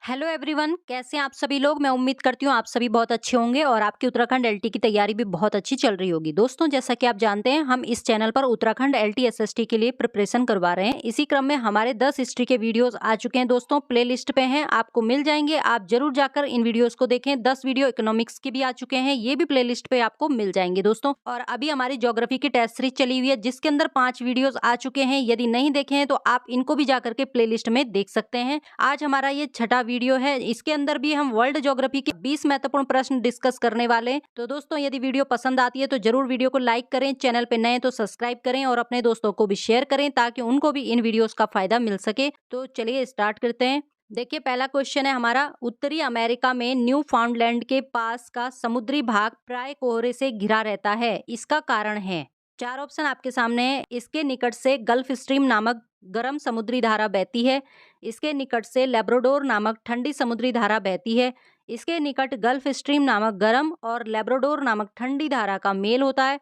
Hello everyone, कैसे हैं आप सभी लोग। मैं उम्मीद करती हूँ आप सभी बहुत अच्छे होंगे और आपकी उत्तराखंड एलटी की तैयारी भी बहुत अच्छी चल रही होगी। दोस्तों, जैसा कि आप जानते हैं, हम इस चैनल पर उत्तराखंड एलटी एसएसटी के लिए प्रिपरेशन करवा रहे हैं। इसी क्रम में हमारे 10 हिस्ट्री के वीडियोस आ चुके हैं दोस्तों, प्ले लिस्ट पे हैं, आपको मिल जाएंगे। आप जरूर जाकर इन वीडियोज को देखें। 10 वीडियो इकोनॉमिक्स के भी आ चुके हैं, ये भी प्ले लिस्ट पे आपको मिल जाएंगे दोस्तों। और अभी हमारी ज्योग्राफी की टेस्ट सीरीज चली हुई है, जिसके अंदर 5 वीडियोज आ चुके हैं। यदि नहीं देखे हैं तो आप इनको भी जाकर के प्ले लिस्ट में देख सकते हैं। आज हमारा ये छठा वीडियो है, इसके अंदर भी हम वर्ल्ड ज्योग्राफी के 20 महत्वपूर्ण प्रश्न डिस्कस करने वाले हैं। तो दोस्तों, यदि वीडियो पसंद आती है तो जरूर वीडियो को लाइक करें, चैनल पे नए तो सब्सक्राइब करें और अपने दोस्तों को भी शेयर करें ताकि उनको भी इन वीडियोस का फायदा मिल सके। तो चलिए स्टार्ट करते हैं। देखिए, पहला क्वेश्चन है हमारा, उत्तरी अमेरिका में न्यू फाउंडलैंड के पास का समुद्री भाग प्राय कोहरे से घिरा रहता है, इसका कारण है। 4 ऑप्शन आपके सामने है। इसके निकट से गल्फ स्ट्रीम नामक गर्म समुद्री धारा बहती है। इसके निकट से लेब्राडोर नामक ठंडी समुद्री धारा बहती है। इसके निकट गल्फ स्ट्रीम नामक गर्म और लेब्राडोर नामक ठंडी धारा का मेल होता है।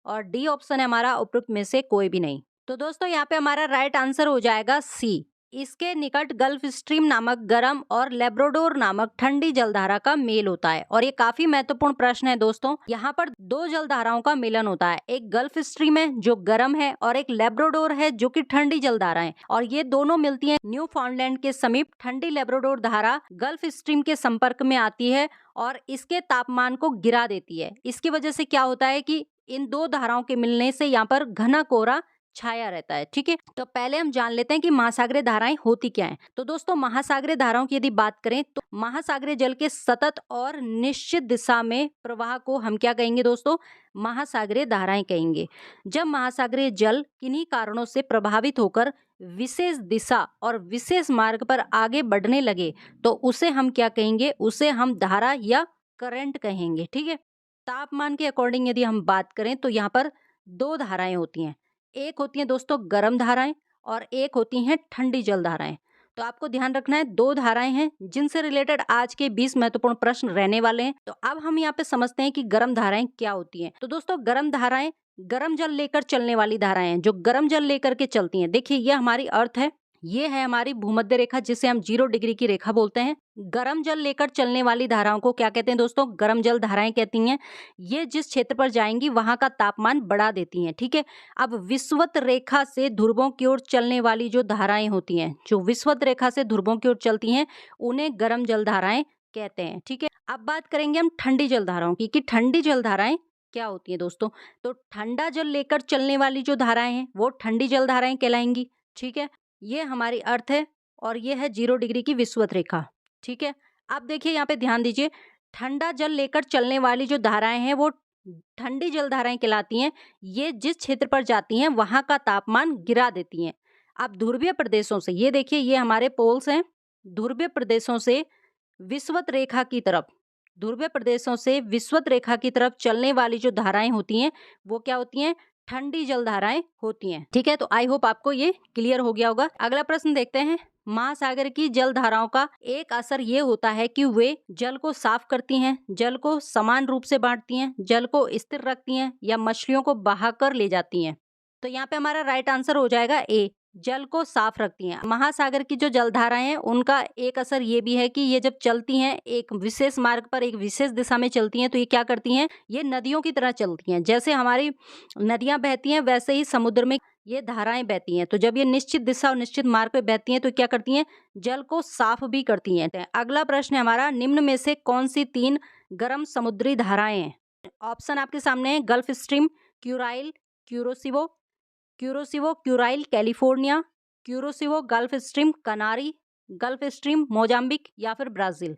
और डी ऑप्शन है हमारा उपरोक्त में से कोई भी नहीं। तो दोस्तों, यहाँ पे हमारा राइट आंसर हो जाएगा सी। इसके निकट गल्फ स्ट्रीम नामक गर्म और लेब्राडोर नामक ठंडी जलधारा का मेल होता है। और ये काफी महत्वपूर्ण प्रश्न है दोस्तों। यहाँ पर 2 जलधाराओं का मिलन होता है, एक गल्फ स्ट्रीम है जो गर्म है और एक लेब्राडोर है जो कि ठंडी जलधारा है। और ये दोनों मिलती हैं न्यू फाउंडलैंड के समीप। ठंडी लेब्राडोर धारा गल्फ स्ट्रीम के संपर्क में आती है और इसके तापमान को गिरा देती है। इसकी वजह से क्या होता है कि इन 2 धाराओं के मिलने से यहाँ पर घना कोहरा छाया रहता है। ठीक है, तो पहले हम जान लेते हैं कि महासागरीय धाराएं होती क्या हैं। तो दोस्तों, महासागरीय धाराओं की यदि बात करें तो महासागरीय जल के सतत और निश्चित दिशा में प्रवाह को हम क्या कहेंगे दोस्तों, महासागरीय धाराएं कहेंगे। जब महासागरीय जल किन्हीं कारणों से प्रभावित होकर विशेष दिशा और विशेष मार्ग पर आगे बढ़ने लगे तो उसे हम क्या कहेंगे, उसे हम धारा या करंट कहेंगे। ठीक है, तापमान के अकॉर्डिंग यदि हम बात करें तो यहाँ पर 2 धाराएं होती हैं। एक होती हैं दोस्तों गर्म धाराएं और एक होती हैं ठंडी जल धाराएं। तो आपको ध्यान रखना है, 2 धाराएं हैं जिनसे रिलेटेड आज के 20 महत्वपूर्ण प्रश्न रहने वाले हैं। तो अब हम यहाँ पे समझते हैं कि गर्म धाराएं क्या होती हैं। तो दोस्तों, गर्म धाराएं गर्म जल लेकर चलने वाली धाराएं हैं, जो गर्म जल लेकर के चलती हैं। देखिए, ये हमारी अर्थ है, ये है हमारी भूमध्य रेखा जिसे हम 0 डिग्री की रेखा बोलते हैं। गर्म जल लेकर चलने वाली धाराओं को क्या कहते हैं दोस्तों, गर्म जल धाराएं कहती हैं। ये जिस क्षेत्र पर जाएंगी वहां का तापमान बढ़ा देती हैं। ठीक है, अब विषुवत रेखा से ध्रुवों की ओर चलने वाली जो धाराएं होती हैं, जो विषुवत रेखा से ध्रुवों की ओर चलती हैं, उन्हें गर्म जल धाराएं कहते हैं। ठीक है, अब बात करेंगे हम ठंडी जल धाराओं की कि ठंडी जल धाराएं क्या होती हैं दोस्तों। तो ठंडा जल लेकर चलने वाली जो धाराएं हैं वो ठंडी जल धाराएं कहलाएंगी। ठीक है, ये हमारी अर्थ है और ये है 0 डिग्री की विषुवत रेखा। ठीक है, अब देखिए यहाँ पे ध्यान दीजिए, ठंडा जल लेकर चलने वाली जो धाराएं हैं वो ठंडी जल धाराएं कहलाती हैं। ये जिस क्षेत्र पर जाती हैं वहां का तापमान गिरा देती हैं। अब ध्रुवीय प्रदेशों से, ये देखिए ये हमारे पोल्स हैं, ध्रुवीय प्रदेशों से विषुवत रेखा की तरफ, ध्रुवीय प्रदेशों से विषुवत रेखा की तरफ चलने वाली जो धाराएं होती हैं वो क्या होती हैं, ठंडी जल धाराएं होती हैं। ठीक है, तो आई होप आपको ये क्लियर हो गया होगा। अगला प्रश्न देखते हैं। महासागर की जल धाराओं का एक असर ये होता है कि वे जल को साफ करती हैं, जल को समान रूप से बांटती हैं, जल को स्थिर रखती हैं या मछलियों को बहाकर ले जाती हैं। तो यहाँ पे हमारा राइट आंसर हो जाएगा ए, जल को साफ रखती हैं। महासागर की जो जलधाराएं हैं उनका एक असर ये भी है कि ये जब चलती हैं एक विशेष मार्ग पर, एक विशेष दिशा में चलती हैं, तो ये क्या करती हैं, ये नदियों की तरह चलती हैं। जैसे हमारी नदियां बहती हैं वैसे ही समुद्र में ये धाराएं बहती हैं। तो जब ये निश्चित दिशा और निश्चित मार्ग पे बहती हैं तो क्या करती हैं, जल को साफ भी करती हैं। अगला प्रश्न है हमारा, निम्न में से कौन सी 3 गर्म समुद्री धाराएं हैं। ऑप्शन आपके सामने है, Gulf Stream, Kurile, Kuroshio, Kuroshio Kurile California, Kuroshio Gulf Stream Canary, Gulf Stream Mozambique या फिर ब्राजील।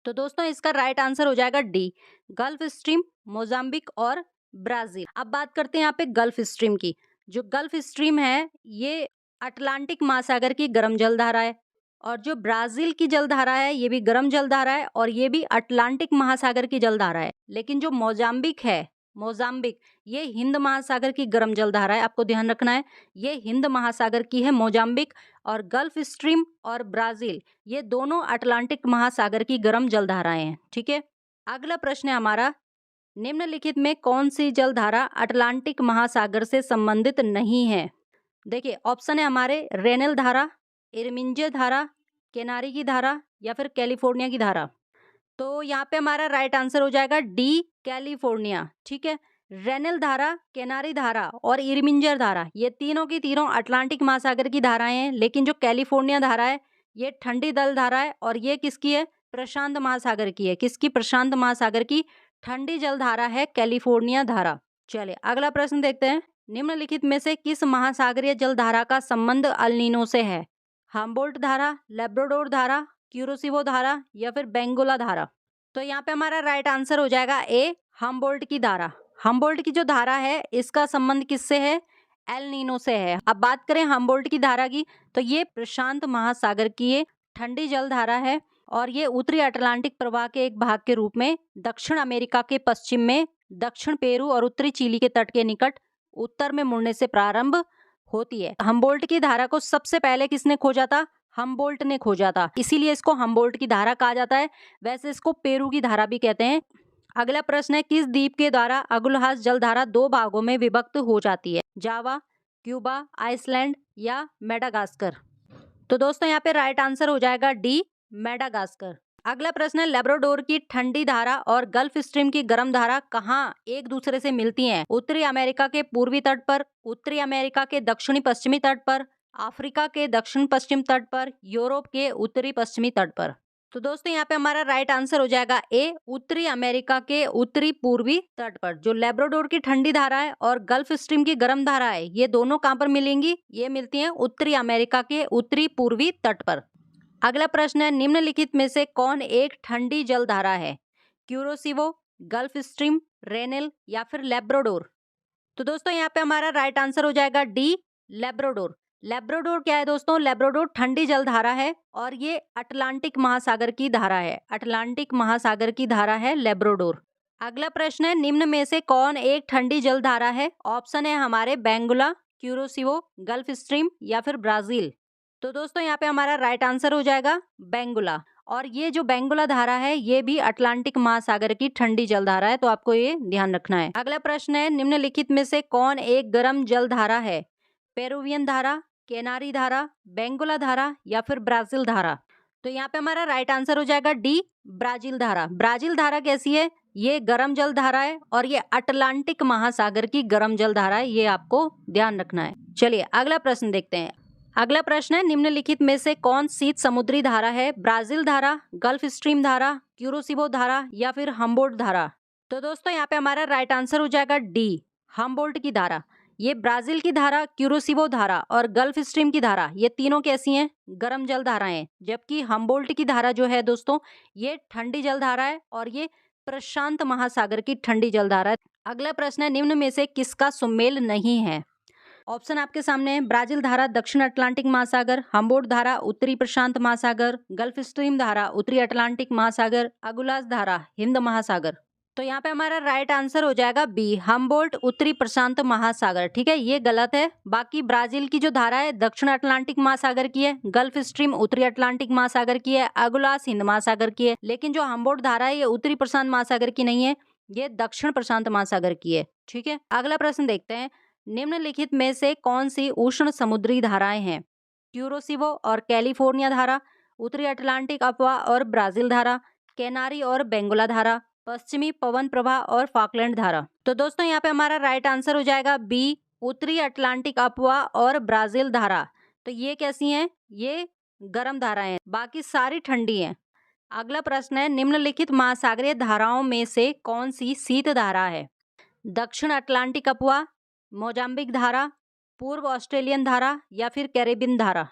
तो दोस्तों, इसका राइट आंसर हो जाएगा डी, गल्फ स्ट्रीम, मोजाम्बिक और ब्राजील। अब बात करते हैं यहाँ पे गल्फ स्ट्रीम की। जो गल्फ स्ट्रीम है ये अटलांटिक महासागर की गर्म जलधारा है और जो ब्राजील की जलधारा है ये भी गर्म जलधारा है और ये भी अटलांटिक महासागर की जलधारा है। लेकिन जो मोजाम्बिक है, मोजाम्बिक, ये हिंद महासागर की गर्म जलधारा है। आपको ध्यान रखना है, ये हिंद महासागर की है मोजाम्बिक। और गल्फ स्ट्रीम और ब्राजील ये दोनों अटलांटिक महासागर की गर्म जलधाराएं हैं। ठीक है, अगला प्रश्न है हमारा, निम्नलिखित में कौन सी जलधारा अटलांटिक महासागर से संबंधित नहीं है। देखिए ऑप्शन है हमारे, रेनल धारा, इरमिंजे धारा, केनारी की धारा या फिर कैलिफोर्निया की धारा? तो यहाँ पे हमारा राइट आंसर हो जाएगा डी, कैलिफोर्निया। ठीक है, रेनल धारा, केनारी धारा और इरमिंजर धारा, ये तीनों की तीनों अटलांटिक महासागर की धाराएं हैं, लेकिन जो कैलिफोर्निया धारा है ये ठंडी जल धारा है और ये किसकी है? प्रशांत महासागर की है। किसकी? प्रशांत महासागर की ठंडी जल धारा है कैलिफोर्निया धारा। चलिए अगला प्रश्न देखते हैं। निम्नलिखित में से किस महासागरीय जल धारा का संबंध अल नीनो से है? हम्बोल्ट धारा, लेब्राडोर धारा, क्यूरोसिवो धारा या फिर बेंगोला धारा? तो यहाँ पे हमारा राइट आंसर हो जाएगा ए, हम्बोल्ट की धारा। हम्बोल्ट की जो धारा है इसका संबंध किससे है? एल नीनो से है। अब बात करें हम्बोल्ट की धारा की, तो ये प्रशांत महासागर की ये ठंडी जल धारा है और ये उत्तरी अटलांटिक प्रवाह के एक भाग के रूप में दक्षिण अमेरिका के पश्चिम में, दक्षिण पेरू और उत्तरी चिली के तट के निकट उत्तर में मुड़ने से प्रारंभ होती है। हम्बोल्ट की धारा को सबसे पहले किसने खोजा था? हम्बोल्ट ने खोजा था, इसीलिए इसको हम्बोल्ट की धारा कहा जाता है। वैसे इसको पेरू की धारा भी कहते हैं। अगला प्रश्न है, किस द्वीप के द्वारा अगुलहास जलधारा दो भागों में विभक्त हो जाती है? जावा, क्यूबा, आइसलैंड या मेडागास्कर? तो दोस्तों यहाँ पे राइट आंसर हो जाएगा डी, मेडागास्कर। अगला प्रश्न है, लेब्राडोर की ठंडी धारा और गल्फ स्ट्रीम की गर्म धारा कहाँ एक दूसरे से मिलती हैं? उत्तरी अमेरिका के पूर्वी तट पर, उत्तरी अमेरिका के दक्षिणी पश्चिमी तट पर, अफ्रीका के दक्षिण पश्चिम तट पर, यूरोप के उत्तरी पश्चिमी तट पर? तो दोस्तों यहाँ पे हमारा राइट आंसर हो जाएगा ए, उत्तरी अमेरिका के उत्तरी पूर्वी तट पर। जो लेब्राडोर की ठंडी धारा है और गल्फ स्ट्रीम की गर्म धारा है, ये दोनों कहाँ पर मिलेंगी? ये मिलती हैं उत्तरी अमेरिका के उत्तरी पूर्वी तट पर। अगला प्रश्न है, निम्नलिखित में से कौन एक ठंडी जल धारा है? क्यूरोसिवो, गल्फ स्ट्रीम, रेनेल या फिर लेब्राडोर? तो दोस्तों यहाँ पे हमारा राइट आंसर हो जाएगा डी, लेब्राडोर। लेब्राडोर क्या है दोस्तों? लेब्राडोर ठंडी जल धारा है और ये अटलांटिक महासागर की धारा है। अटलांटिक महासागर की धारा है लेब्राडोर। अगला प्रश्न है, निम्न में से कौन एक ठंडी जल धारा है? ऑप्शन है हमारे बेंगुला, क्यूरोसिवो, गल्फ स्ट्रीम या फिर ब्राजील। तो दोस्तों यहाँ पे हमारा राइट आंसर हो जाएगा बेंगुला। और ये जो बेंगुला धारा है ये भी अटलांटिक महासागर की ठंडी जल धारा है, तो आपको ये ध्यान रखना है। अगला प्रश्न है, निम्नलिखित में से कौन एक गर्म जल धारा है? पेरुवियन धारा, केनारी धारा, बेंगुला धारा या फिर ब्राजील धारा? तो यहाँ पे हमारा राइट आंसर हो जाएगा डी, ब्राजील धारा। ब्राजील धारा कैसी है? ये गर्म जल धारा है और ये अटलांटिक महासागर की गर्म जल धारा है, ये आपको ध्यान रखना है। चलिए अगला प्रश्न देखते हैं। अगला प्रश्न है, निम्नलिखित में से कौन शीत समुद्री धारा है? ब्राजील धारा, गल्फ स्ट्रीम धारा, क्यूरोसिवो धारा या फिर हम्बोल्ट धारा? तो दोस्तों यहाँ पे हमारा राइट आंसर हो जाएगा डी, हम्बोल्ट की धारा। ये ब्राजील की धारा, क्यूरोसिवो धारा और गल्फ स्ट्रीम की धारा, ये तीनों कैसी हैं? गर्म जल धाराएं। जबकि हम्बोल्ट की धारा जो है दोस्तों ये ठंडी जल धारा है और ये प्रशांत महासागर की ठंडी जल धारा है। अगला प्रश्न है, निम्न में से किसका सुमेल नहीं है? ऑप्शन आपके सामने है, ब्राजील धारा दक्षिण अटलांटिक महासागर, हम्बोल्ट धारा उत्तरी प्रशांत महासागर, गल्फ स्ट्रीम धारा उत्तरी अटलांटिक महासागर, अगुलास धारा हिंद महासागर। तो यहाँ पे हमारा राइट आंसर हो जाएगा बी, हम्बोल्ट उत्तरी प्रशांत महासागर। ठीक है, ये गलत है। बाकी ब्राजील की जो धारा है दक्षिण अटलांटिक महासागर की है, गल्फ स्ट्रीम उत्तरी अटलांटिक महासागर की है, अगुलास हिंद महासागर की है। लेकिन जो हम्बोल्ट धारा है ये उत्तरी प्रशांत महासागर की नहीं है, ये दक्षिण प्रशांत महासागर की है। ठीक है, अगला प्रश्न देखते हैं। निम्नलिखित में से कौन सी उष्ण समुद्री धाराएं हैं? क्यूरोसिवो और कैलिफोर्निया धारा, उत्तरी अटलांटिक अपवाह और ब्राजील धारा, केनारी और बेंगुला धारा, पश्चिमी पवन प्रवाह और फॉकलैंड धारा? तो दोस्तों यहाँ पे हमारा राइट आंसर हो जाएगा बी, उत्तरी अटलांटिक अपवाह और ब्राजील धारा। तो ये कैसी हैं? ये गर्म धाराएं, बाकी सारी ठंडी हैं। अगला प्रश्न है, निम्नलिखित महासागरीय धाराओं में से कौन सी शीत धारा है? दक्षिण अटलांटिक अपवाह, मोजाम्बिक धारा, पूर्व ऑस्ट्रेलियन धारा या फिर कैरेबियन धारा?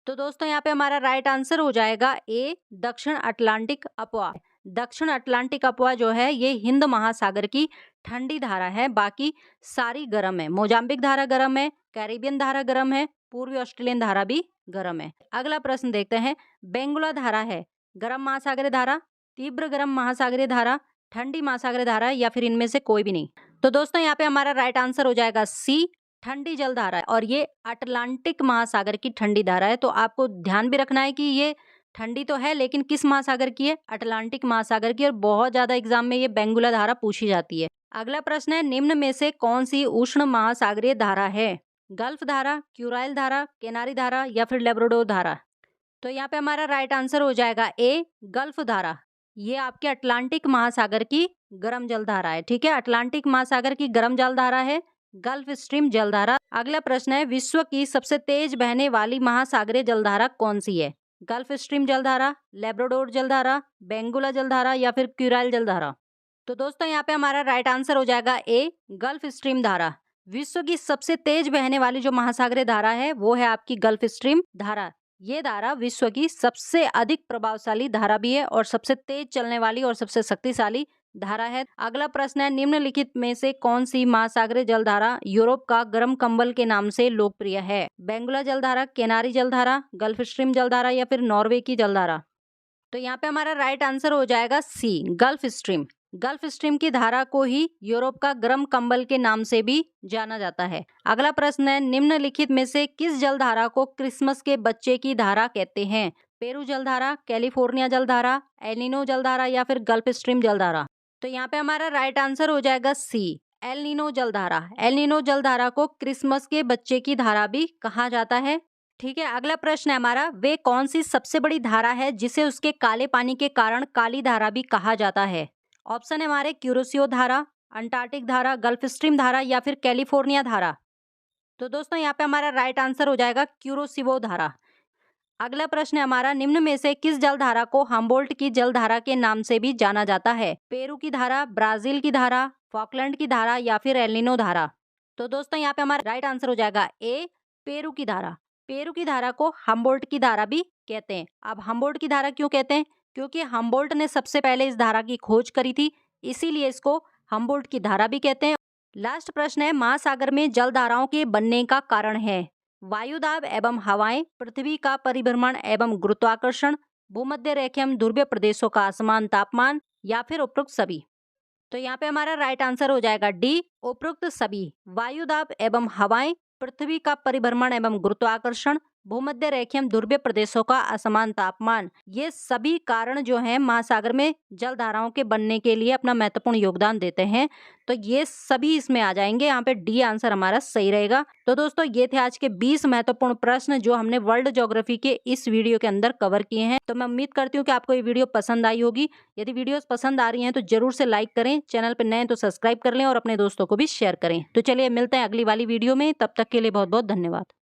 तो दोस्तों यहाँ पे हमारा राइट आंसर हो जाएगा ए, दक्षिण अटलांटिक अपवाह। दक्षिण अटलांटिक अपवाह जो है ये हिंद महासागर की ठंडी धारा है, बाकी सारी गर्म है। मोजाम्बिक धारा गर्म है, कैरेबियन धारा गर्म है, पूर्वी ऑस्ट्रेलियन धारा भी गर्म है। अगला प्रश्न देखते हैं। बेंगुला धारा है गर्म महासागरीय धारा, तीव्र गर्म महासागरीय धारा, ठंडी महासागरीय धारा या फिर इनमें से कोई भी नहीं? तो दोस्तों यहाँ पे हमारा राइट आंसर हो जाएगा सी, ठंडी जल धारा है और ये अटलांटिक महासागर की ठंडी धारा है। तो आपको ध्यान भी रखना है कि ये ठंडी तो है लेकिन किस महासागर की है? अटलांटिक महासागर की। और बहुत ज्यादा एग्जाम में ये बेंगुला धारा पूछी जाती है। अगला प्रश्न है, निम्न में से कौन सी उष्ण महासागरीय धारा है? गल्फ धारा, क्यूराइल धारा, केनारी धारा या फिर लेब्राडोर धारा? तो यहाँ पे हमारा राइट आंसर हो जाएगा ए, गल्फ धारा। ये आपके अटलांटिक महासागर की गर्म जलधारा है। ठीक है, अटलांटिक महासागर की गर्म जलधारा है गल्फ स्ट्रीम जलधारा। अगला प्रश्न है, विश्व की सबसे तेज बहने वाली महासागरीय जलधारा कौन सी है? गल्फ स्ट्रीम जलधारा, लेब्राडोर जलधारा, बेंगुला जलधारा या फिर क्यूराइल जलधारा। तो दोस्तों यहाँ पे हमारा राइट आंसर हो जाएगा ए, गल्फ स्ट्रीम धारा। विश्व की सबसे तेज बहने वाली जो महासागरीय धारा है वो है आपकी गल्फ स्ट्रीम धारा। ये धारा विश्व की सबसे अधिक प्रभावशाली धारा भी है और सबसे तेज चलने वाली और सबसे शक्तिशाली धारा है। अगला प्रश्न है, निम्नलिखित में से कौन सी महासागरीय जलधारा यूरोप का गर्म कंबल के नाम से लोकप्रिय है? बेंगुला जलधारा, केनारी जलधारा, गल्फ स्ट्रीम जलधारा या फिर नॉर्वे की जलधारा। तो यहाँ पे हमारा राइट आंसर हो जाएगा सी, गल्फ स्ट्रीम। गल्फ स्ट्रीम की धारा को ही यूरोप का गर्म कंबल के नाम से भी जाना जाता है। अगला प्रश्न है, निम्नलिखित में से किस जलधारा को क्रिसमस के बच्चे की धारा कहते हैं? पेरू जलधारा, कैलिफोर्निया जलधारा, एल नीनो जलधारा या फिर गल्फ स्ट्रीम जलधारा। तो यहाँ पे हमारा राइट आंसर हो जाएगा सी, एल नीनो जलधारा। एल नीनो जलधारा को क्रिसमस के बच्चे की धारा भी कहा जाता है। ठीक है, अगला प्रश्न है हमारा, वे कौन सी सबसे बड़ी धारा है जिसे उसके काले पानी के कारण काली धारा भी कहा जाता है? ऑप्शन है हमारे क्यूरोसियो धारा, अंटार्कटिक धारा, गल्फ स्ट्रीम धारा या फिर कैलिफोर्निया धारा। तो दोस्तों यहाँ पे हमारा राइट आंसर हो जाएगा क्यूरोसिवो धारा। अगला प्रश्न है हमारा, निम्न में से किस जलधारा को हम्बोल्ट की जलधारा के नाम से भी जाना जाता है? पेरू की धारा, ब्राजील की धारा, फॉकलैंड की धारा या फिर एल नीनो धारा। तो दोस्तों यहाँ पे हमारा राइट आंसर हो जाएगा ए, पेरू की धारा। पेरू की धारा को हम्बोल्ट की धारा भी कहते हैं। अब हम्बोल्ट की धारा क्यों कहते हैं? क्योंकि हम्बोल्ट ने सबसे पहले इस धारा की खोज करी थी, इसीलिए इसको हम्बोल्ट की धारा भी कहते हैं। लास्ट प्रश्न है, महासागर में जलधाराओं के बनने का कारण है? वायुदाब एवं हवाएं, पृथ्वी का परिभ्रमण एवं गुरुत्वाकर्षण, भूमध्य रेखा एवं ध्रुवीय प्रदेशों का असमान तापमान या फिर उपरोक्त सभी। तो यहाँ पे हमारा राइट आंसर हो जाएगा डी, उपरोक्त सभी। वायुदाब एवं हवाएं, पृथ्वी का परिभ्रमण एवं गुरुत्वाकर्षण, भूमध्य रेखा एवं ध्रुवीय प्रदेशों का असमान तापमान, ये सभी कारण जो हैं महासागर में जलधाराओं के बनने के लिए अपना महत्वपूर्ण योगदान देते हैं। तो ये सभी इसमें आ जाएंगे, यहाँ पे डी आंसर हमारा सही रहेगा। तो दोस्तों ये थे आज के 20 महत्वपूर्ण प्रश्न जो हमने वर्ल्ड ज्योग्राफी के इस वीडियो के अंदर कवर किए हैं। तो मैं उम्मीद करती हूँ कि आपको ये वीडियो पसंद आई होगी। यदि वीडियोस पसंद आ रही हैं तो जरूर से लाइक करें, चैनल पर नए हैं तो सब्सक्राइब कर लें और अपने दोस्तों को भी शेयर करें। तो चलिए मिलते हैं अगली वाली वीडियो में, तब तक के लिए बहुत बहुत धन्यवाद।